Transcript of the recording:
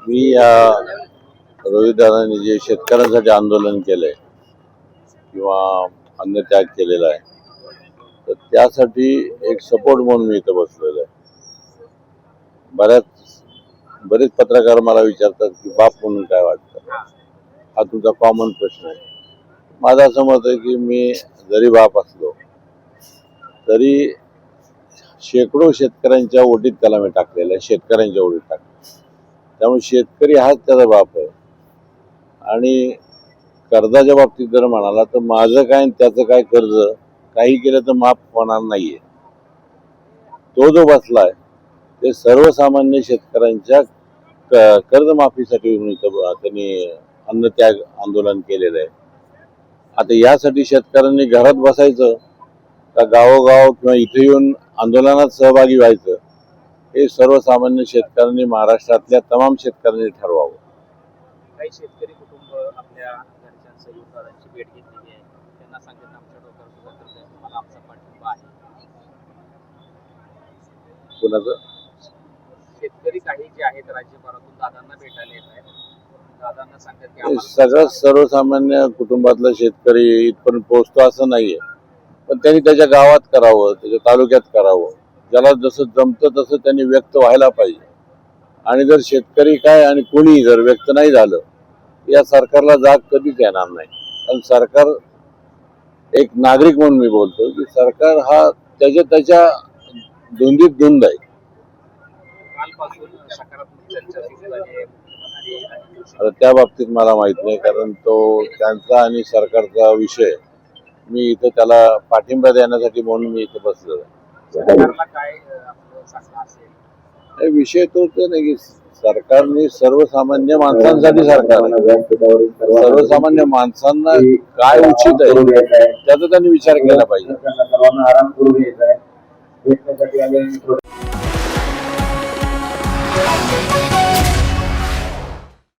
मी या रोहितदादांनी जे शेतकऱ्यांसाठी आंदोलन केलंय किंवा अन्नत्याग केलेला आहे, तर त्यासाठी एक सपोर्ट म्हणून मी इथं बसलेलो आहे. बरेच पत्रकार मला विचारतात की बाप म्हणून काय वाटतं, हा तुमचा कॉमन प्रश्न आहे. माझं असं मत आहे की मी जरी बाप असलो तरी शेकडो शेतकऱ्यांच्या ओटीत त्याला मी टाकलेलं आहे, शेतकऱ्यांच्या ओटीत टाकलं. त्यामुळे शेतकरी हाच त्याचा बाप आहे. आणि कर्जाच्या बाबतीत जर म्हणाला तर माझं काय त्याचं काय कर्ज काही केलं तर माफ होणार नाहीये. तो जो बसलाय ते सर्वसामान्य शेतकऱ्यांच्या कर्जमाफीसाठी त्यांनी अन्नत्याग आंदोलन केलेलं आहे. आता यासाठी शेतकऱ्यांनी घरात बसायचं का गावोगाव किंवा इथे येऊन आंदोलनात सहभागी व्हायचं, हे सर्वसामान्य शेतकऱ्यांनी, महाराष्ट्रातल्या तमाम शेतकऱ्यांनी ठरवावं. काही शेतकरी कुटुंब आपल्या घरच्या सहयोगदारांची भेट घेतलेली आहे. त्यांना सांगितलं आमच्या डोक्यावर सुद्धा कर्ज आहे, तुम्हाला आमचा पाठिंबा आहे. कुणाचं? शेतकरी काही जे आहेत राज्यभरातून दादांना भेटायला येत आहेत. दादांना सांगतात की सगळं सर्वसामान्य कुटुंबातला शेतकरी इथपर्यंत पोहोचतो असं नाहीये, पण त्यांनी त्याच्या गावात करावं, त्याच्या तालुक्यात करावं. ज्याला जसं जमतं तसं त्यांनी व्यक्त व्हायला पाहिजे. आणि जर शेतकरी काय आणि कोणी जर व्यक्त नाही झालं, या सरकारला जाग कधीच येणार नाही. कारण सरकार, एक नागरिक म्हणून मी बोलतो की सरकार हा त्याच्या धुंदीत धुंद आहे. कालपासून सकारात्मक चर्चा सुरू झाली आहे. आता त्या बाबतीत मला माहित नाही, कारण तो त्यांचा आणि सरकारचा विषय. मी इथं त्याला पाठिंबा देण्यासाठी म्हणून मी इथं बसलेलो आहे. सरकारला काय आपलं सांगणं असेल? विषय तोच आहे ना की सरकारने सर्वसामान्य माणसांसाठी सरकार आहे. सर्वसामान्य माणसांना काय उचित आहे त्याचा त्यांनी विचार केला पाहिजे.